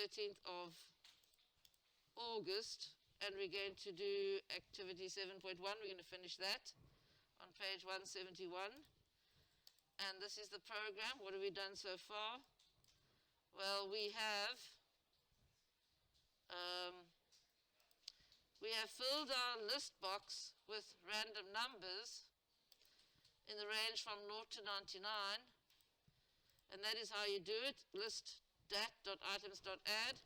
13th of August, and we're going to do activity 7.1. We're going to finish that on page 171. And this is the program. What have we done so far? Well, we have filled our list box with random numbers in the range from 0 to 99, and that is how you do it. List dat.items.add.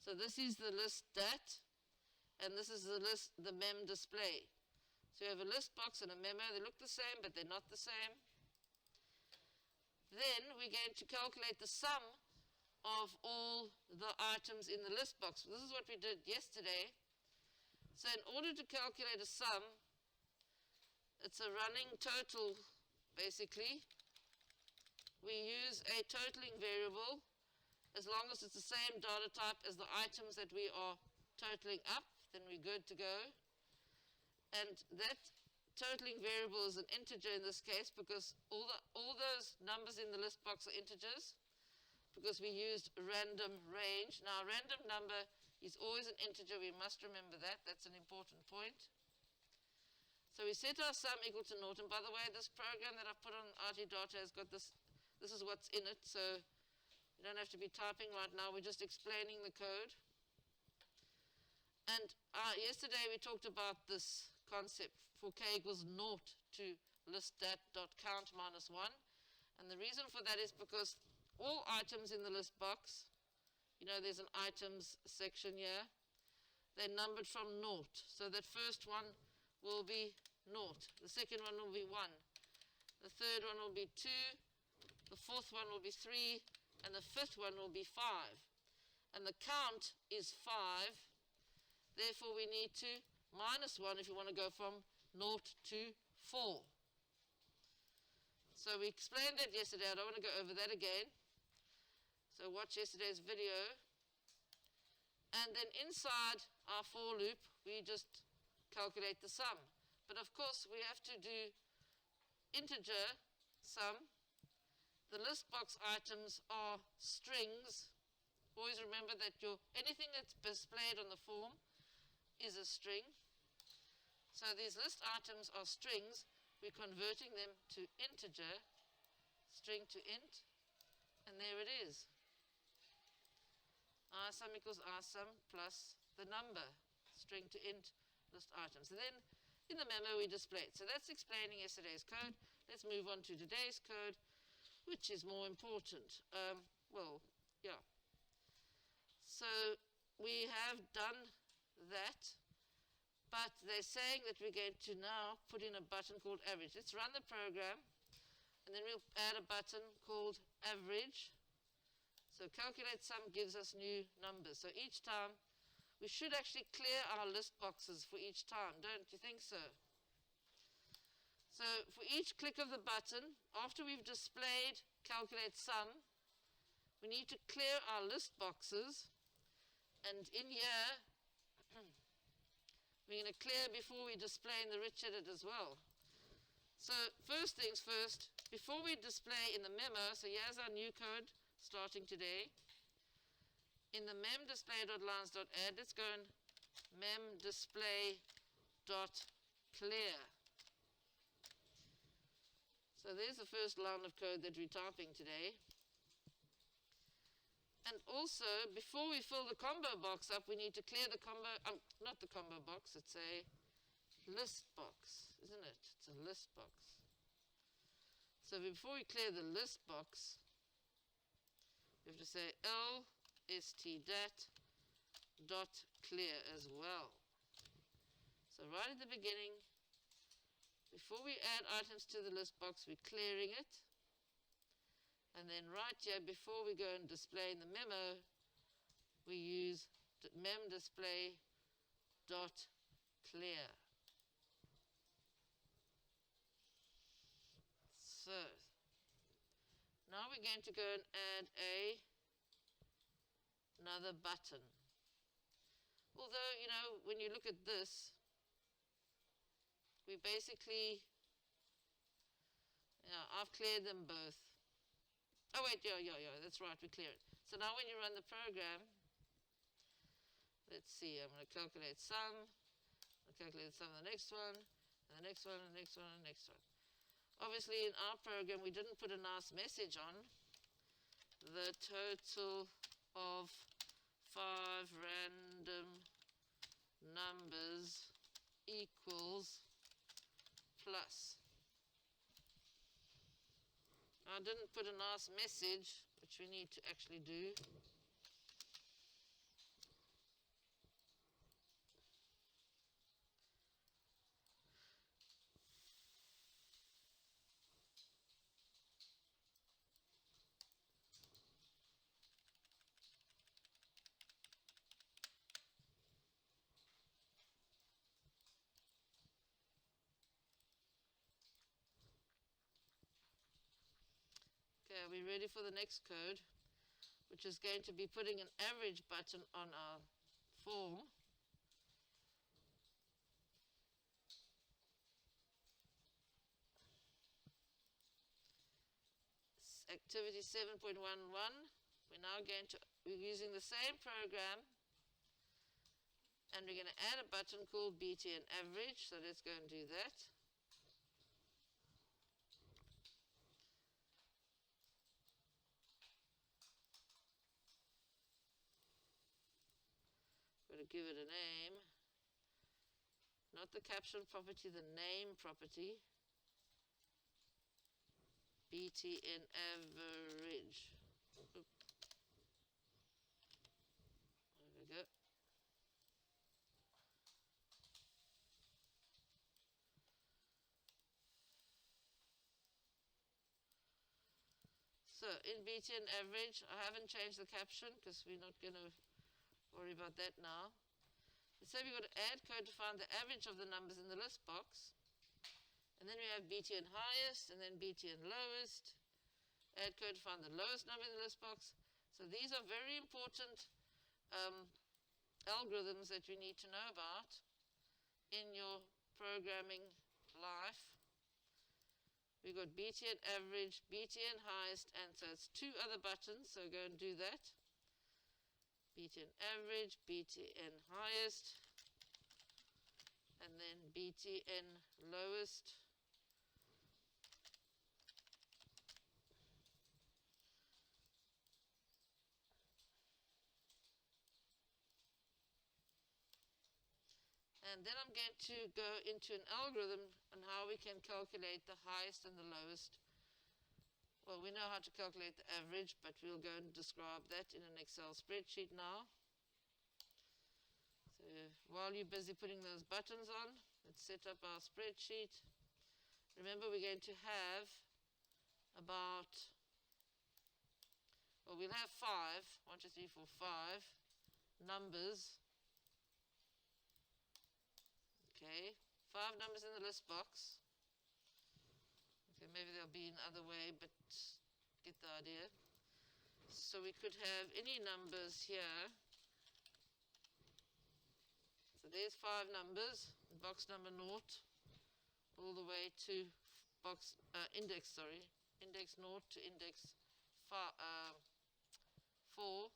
So this is the list dat, and this is the mem display. So you have a list box and a memo. They look the same, but they're not the same. Then we're going to calculate the sum of all the items in the list box. This is what we did yesterday. So in order to calculate a sum, it's a running total, basically. We use a totaling variable as long as it's the same data type as the items that we are totaling up, then we're good to go. And that totaling variable is an integer in this case because all those numbers in the list box are integers because we used random range. Now, a random number is always an integer. We must remember that. That's an important point. So we set our sum equal to 0. And by the way, this program that I've put on RT Data has got this. This is what's in it. So you don't have to be typing right now. We're just explaining the code. And yesterday we talked about this concept for k equals 0 to list.dat.count minus 1. And the reason for that is because all items in the list box, you know, there's an items section here, they're numbered from 0. So that first one will be 0. The second one will be 1. The third one will be 2. The fourth one will be 3. And the fifth one will be 5. And the count is 5. Therefore, we need to minus 1 if you want to go from 0 to 4. So we explained that yesterday. I don't want to go over that again. So watch yesterday's video. And then inside our for loop, we just calculate the sum. But of course, we have to do integer sum. The list box items are strings. Always remember that anything that's displayed on the form is a string. So these list items are strings. We're converting them to integer, string to int, and there it is. Isum equals isum plus the number, string to int, list items. And then in the memo we display it. So that's explaining yesterday's code. Let's move on to today's code, which is more important. So we have done that, but they're saying that we're going to now put in a button called average. Let's run the program, and then we'll add a button called average. So calculate sum gives us new numbers. So each time, we should actually clear our list boxes for each time, don't you think so? So for each click of the button, after we've displayed calculate sum, we need to clear our list boxes. And in here, we're going to clear before we display in the rich edit as well. So first things first, before we display in the memo, so here's our new code starting today. In the mem_display.lines.add, let's go and mem_display.clear. So there's the first line of code that we're typing today. And also, before we fill the combo box up, we need to clear the combo, not the combo box, it's a list box, isn't it? It's a list box. So before we clear the list box, we have to say lstdat.clear as well. So right at the beginning, before we add items to the list box, we're clearing it. And then right here, before we go and display in the memo, we use mem_display.clear. So now we're going to go and add another button. Although, you know, when you look at this, we basically, I've cleared them both. Oh wait, yeah, that's right, we clear it. So now when you run the program, Let's see, I'm going to calculate sum. I'll calculate the sum of the next one, and the next one, and the next one, and the next one. Obviously, in our program, we didn't put a nice message on. The total of 5 random numbers equals plus. I didn't put a nice message, which we need to actually do. Okay, are we ready for the next code, which is going to be putting an average button on our form. Activity 7.11. We're using the same program, and we're going to add a button called BTN average. So let's go and do that. Got to give it a name. Not the caption property, the name property. BTN average. Oop. There we go. So in BTN average, I haven't changed the caption because we're not going to worry about that now. Let's say we've got to add code to find the average of the numbers in the list box. And then we have BTN highest and then BTN lowest. Add code to find the lowest number in the list box. So these are very important algorithms that you need to know about in your programming life. We've got BTN average, BTN highest, and so it's 2 other buttons, so go and do that. BTN average, BTN highest, and then BTN lowest. And then I'm going to go into an algorithm on how we can calculate the highest and the lowest. Well, we know how to calculate the average, but we'll go and describe that in an Excel spreadsheet now. So while you're busy putting those buttons on, let's set up our spreadsheet. Remember, we're going to have about, well, we'll have 5, 1, 2, 3, 4, 5 numbers. Okay, 5 numbers in the list box. Okay, maybe they'll be in other way, but get the idea. So we could have any numbers here. So there's 5 numbers, box number 0, all the way to box index 0 to index 4. Oh,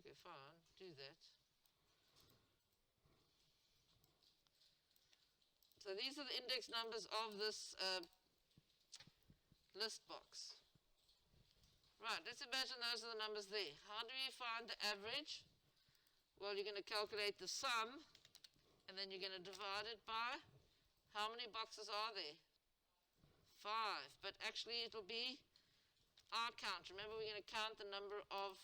okay, fine, do that. So these are the index numbers of this list box. Right, let's imagine those are the numbers there. How do we find the average? Well, you're going to calculate the sum, and then you're going to divide it by how many boxes are there? 5. But actually, it'll be our count. Remember, we're going to count the number of,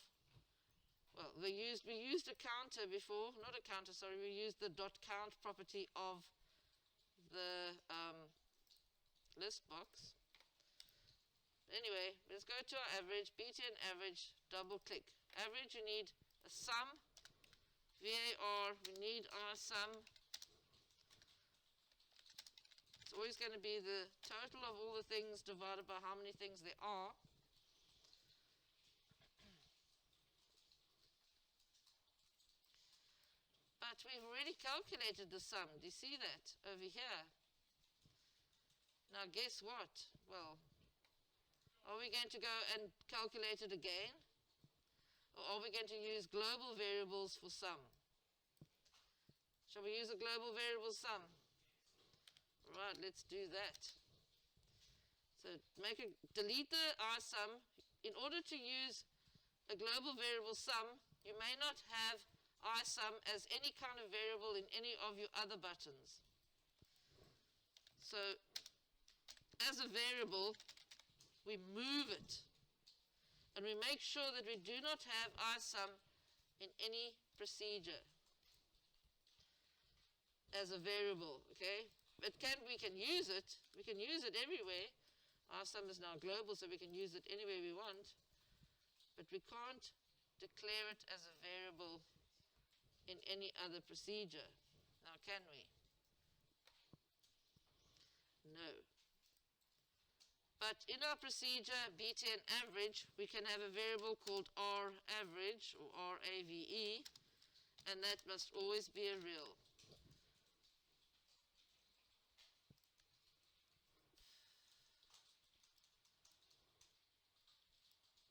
well, we used a counter before, not a counter, sorry, we used the .count property of the list box. Anyway, let's go to our average, BTN average, double click. Average, you need a sum. VAR, we need our sum. It's always going to be the total of all the things divided by how many things there are. But we've already calculated the sum. Do you see that over here? Now guess what? Well, are we going to go and calculate it again? Or are we going to use global variables for sum? Shall we use a global variable sum? Right, let's do that. So delete the isum. In order to use a global variable sum, you may not have isum as any kind of variable in any of your other buttons. So as a variable, we move it. And we make sure that we do not have isum in any procedure as a variable, okay? We can use it. We can use it everywhere. Isum is now global, so we can use it anywhere we want. But we can't declare it as a variable in any other procedure. Now, can we? No. But in our procedure, beta and average, we can have a variable called R average or RAVE, and that must always be a real.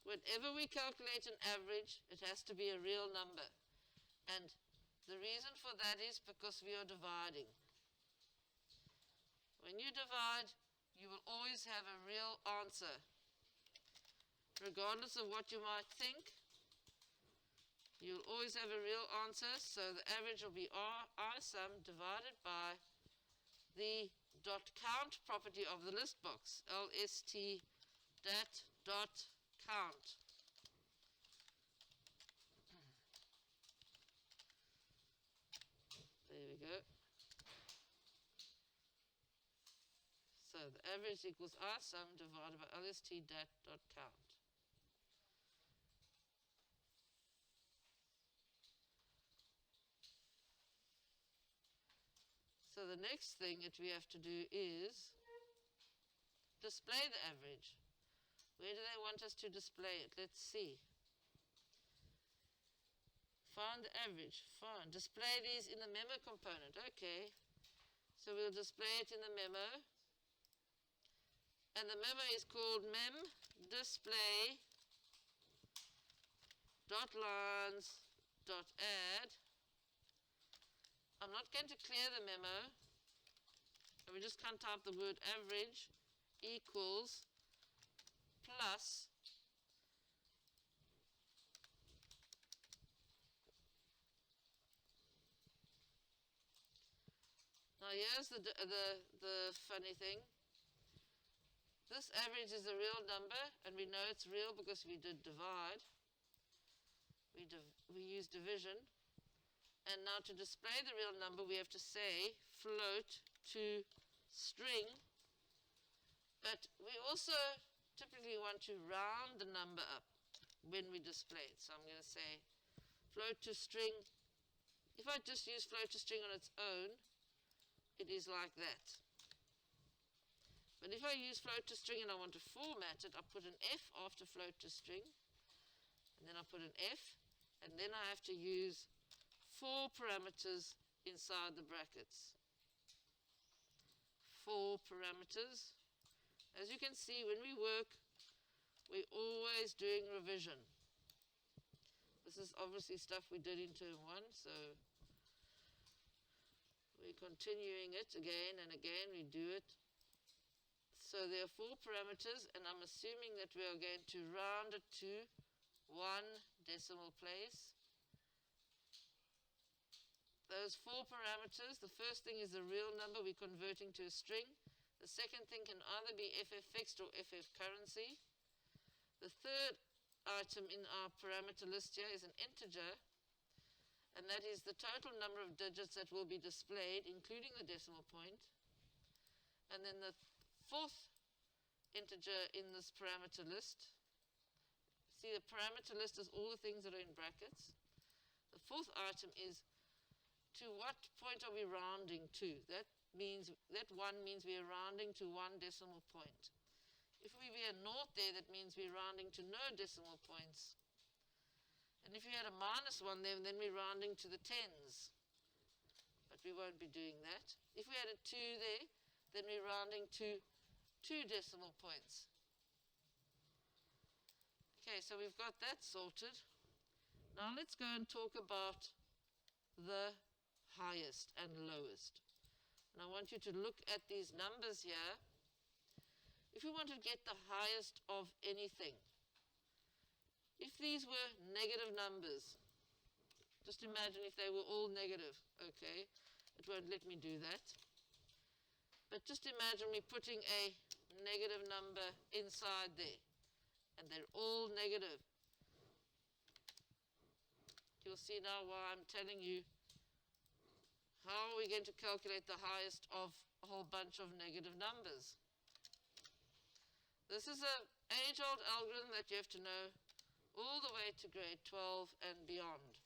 Whenever we calculate an average, it has to be a real number. And the reason for that is because we are dividing. When you divide, you will always have a real answer, regardless of what you might think. You'll always have a real answer, so the average will be isum divided by the .count property of the list box, lst dat dot count. There we go. So the average equals isum divided by lst dat dot count. So the next thing that we have to do is display the average. Where do they want us to display it? Let's see. Find the average. Fine. Display these in the memo component. Okay. So we'll display it in the memo. And the memo is called mem display dot lines dot add. I'm not going to clear the memo. And we just can't type the word average equals plus now here's the funny thing. This average is a real number, and we know it's real because we did divide. We use division. And now to display the real number, we have to say float to string. But we also typically want to round the number up when we display it. So I'm going to say float to string. If I just use float to string on its own, it is like that. But if I use float to string and I want to format it, I put an F after float to string, and then I put an F, and then I have to use 4 parameters inside the brackets. 4 parameters. As you can see, when we work, we're always doing revision. This is obviously stuff we did in term 1, so we're continuing it again and again. We do it. So there are 4 parameters, and I'm assuming that we are going to round it to 1 decimal place. Those 4 parameters, the first thing is a real number we're converting to a string. The second thing can either be FF fixed or FF currency. The third item in our parameter list here is an integer, and that is the total number of digits that will be displayed, including the decimal point. And then the fourth integer in this parameter list. See, the parameter list is all the things that are in brackets. The fourth item is to what point are we rounding to? That 1 means we are rounding to 1 decimal point. If we be a naught there, that means we're rounding to no decimal points. And if you had a -1 there, then we're rounding to the tens. But we won't be doing that. If we had a 2 there, then we're rounding to 2 decimal points. Okay, so we've got that sorted. Now let's go and talk about the highest and lowest. And I want you to look at these numbers here. If we want to get the highest of anything, if these were negative numbers, just imagine if they were all negative. Okay, it won't let me do that. But just imagine me putting a negative number inside there, and they're all negative. You'll see now why I'm telling you how are we going to calculate the highest of a whole bunch of negative numbers. This is an age-old algorithm that you have to know all the way to grade 12 and beyond.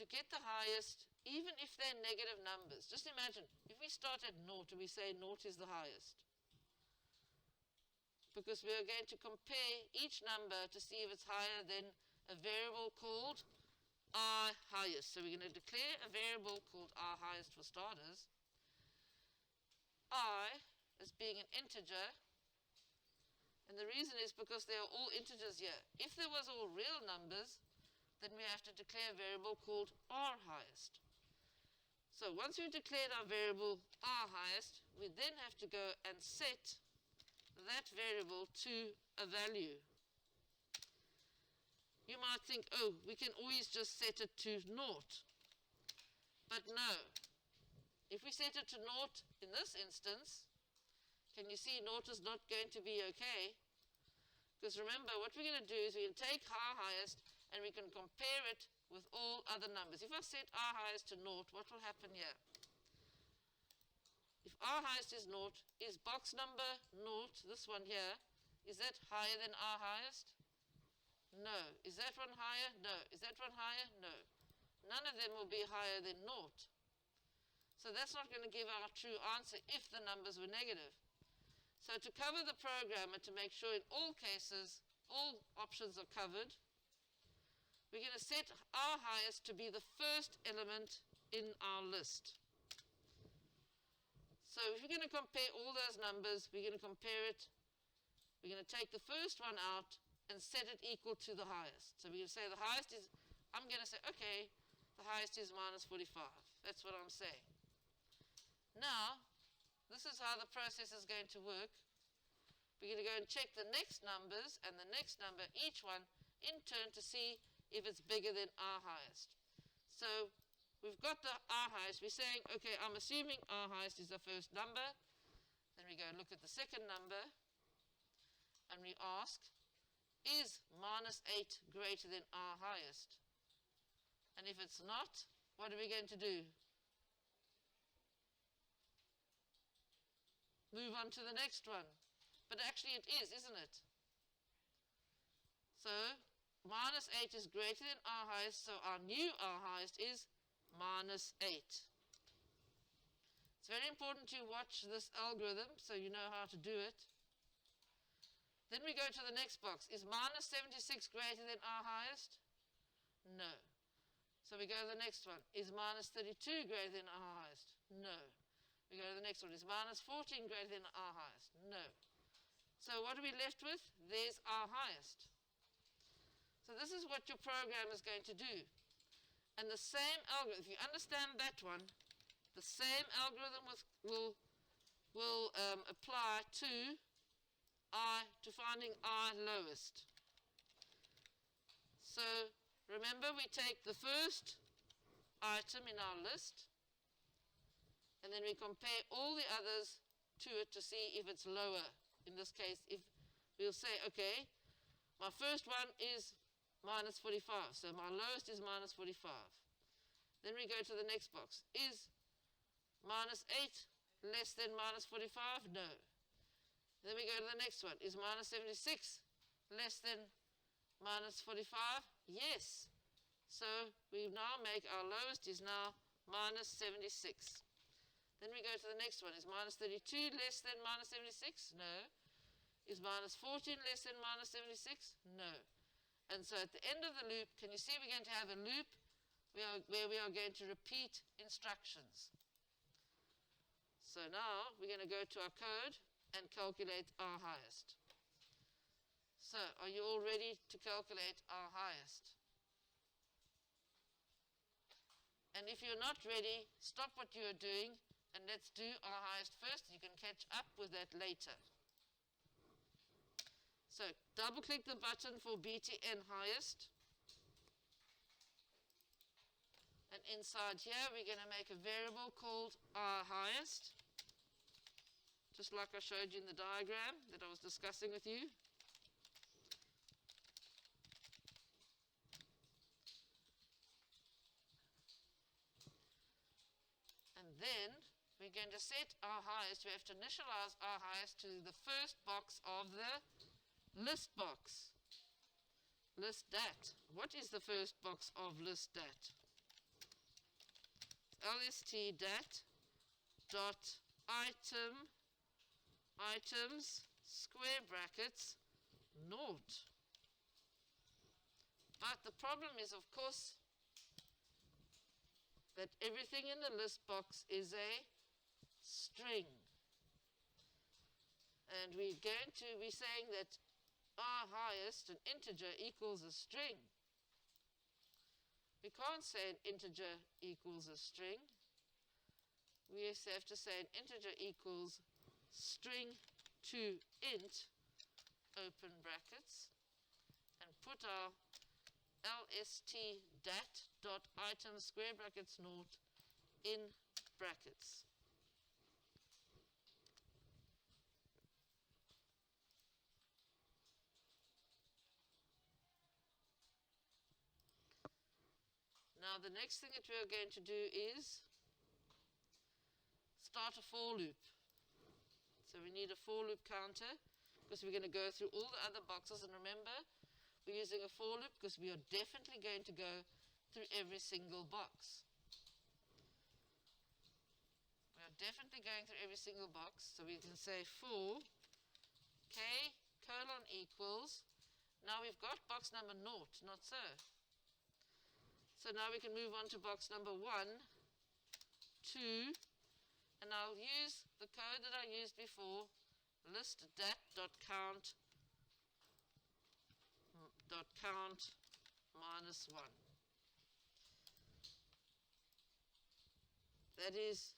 To get the highest, even if they're negative numbers, just imagine if we start at 0 and we say 0 is the highest, because we are going to compare each number to see if it's higher than a variable called r highest. So we're going to declare a variable called r highest for starters. I as being an integer, and the reason is because they are all integers here. If there was all real numbers, then we have to declare a variable called r highest. So once we've declared our variable r highest, we then have to go and set that variable to a value. You might think, oh, we can always just set it to 0. But no. If we set it to 0 in this instance, can you see 0 is not going to be okay? Because remember, what we're going to do is we can take r highest and we can compare it with all other numbers. If I set r highest to 0, what will happen here? If r highest is 0, is box number 0, this one here, is that higher than r highest? No. Is that one higher? No. Is that one higher? No. None of them will be higher than 0. So that's not going to give our true answer if the numbers were negative. So to cover the program and to make sure in all cases all options are covered, we're going to set r highest to be the first element in our list. So if we're going to compare all those numbers, we're going to compare it, we're going to take the first one out and set it equal to the highest. So we're going to say the highest is, I'm going to say, okay, the highest is minus 45. That's what I'm saying. Now, this is how the process is going to work. We're going to go and check the next numbers and the next number, each one, in turn to see if it's bigger than r highest. So we've got the r highest. We're saying, okay, I'm assuming r highest is the first number. Then we go and look at the second number and we ask, is minus 8 greater than r highest? And if it's not, what are we going to do? Move on to the next one. But actually it is, isn't it? So minus 8 is greater than r highest, so our new r highest is minus 8. It's very important to watch this algorithm so you know how to do it. Then we go to the next box. Is minus 76 greater than r highest? No. So we go to the next one. Is minus 32 greater than r highest? No. We go to the next one. Is minus 14 greater than r highest? No. So what are we left with? There's r highest. So this is what your program is going to do. And the same algorithm, if you understand that one, the same algorithm will apply to finding r lowest. So remember, we take the first item in our list, and then we compare all the others to it to see if it's lower. In this case, if we'll say, okay, my first one is minus 45, so my lowest is minus 45. Then we go to the next box. Is minus 8 less than minus 45? No. Then we go to the next one. Is minus 76 less than minus 45? Yes. So we now make our lowest is now minus 76. Then we go to the next one. Is minus 32 less than minus 76? No. Is minus 14 less than minus 76? No. And so at the end of the loop, can you see we're going to have a loop where we are going to repeat instructions. So now we're going to go to our code and calculate our highest. So, are you all ready to calculate our highest? And if you're not ready, stop what you are doing and let's do our highest first. You can catch up with that later. So, double click the button for BTN highest. And inside here, we're going to make a variable called our highest, just like I showed you in the diagram that I was discussing with you. And then we're going to set our highest. We have to initialize our highest to the first box of the list box. List dat. What is the first box of list dat? LST dat dot items square brackets naught. But the problem is, of course, that everything in the list box is a string. And we're going to be saying that our highest, an integer, equals a string. We can't say an integer equals a string. We have to say an integer equals string to int, open brackets, and put our lst dat dot item square brackets naught in brackets. Now the next thing that we are going to do is start a for loop. So we need a for loop counter because we're going to go through all the other boxes, and remember, we're using a for loop because we are definitely going to go through every single box. We are definitely going through every single box, so we can say for k colon equals, now we've got box number 0, not so. So now we can move on to box number 1, 2, and I'll use the code that I used before, list dat.count minus 1. That is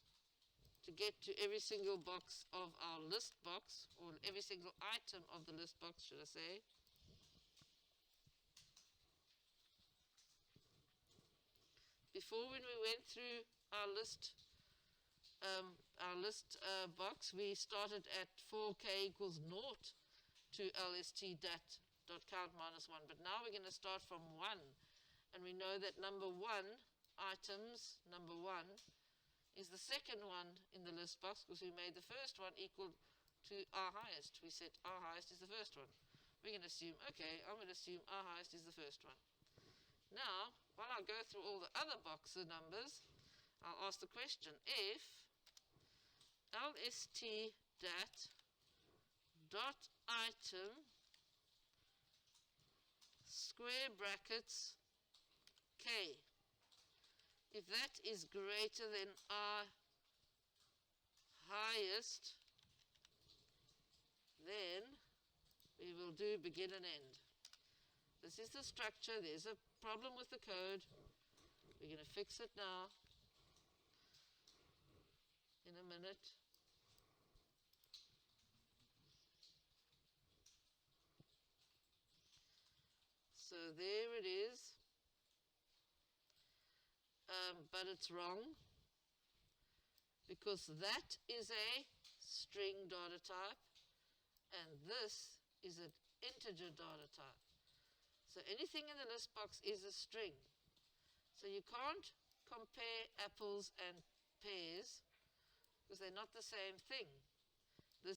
to get to every single box of our list box, or every single item of the list box, should I say. Before, when we went through our list box, we started at 4k equals 0 to lst dat.count minus 1. But now we're going to start from 1. And we know that number 1, items, number 1, is the second one in the list box because we made the first one equal to our highest. We said our highest is the first one. We're going to assume, okay, I'm going to assume our highest is the first one. Now, while I go through all the other boxes numbers, I'll ask the question, if lst dat dot item square brackets k, if that is greater than our highest, then we will do begin and end. This is the structure. There's a problem with the code. We're going to fix it now in a minute. So there it is. But it's wrong because that is a string data type and this is an integer data type. So anything in the list box is a string. So you can't compare apples and pears because they're not the same thing.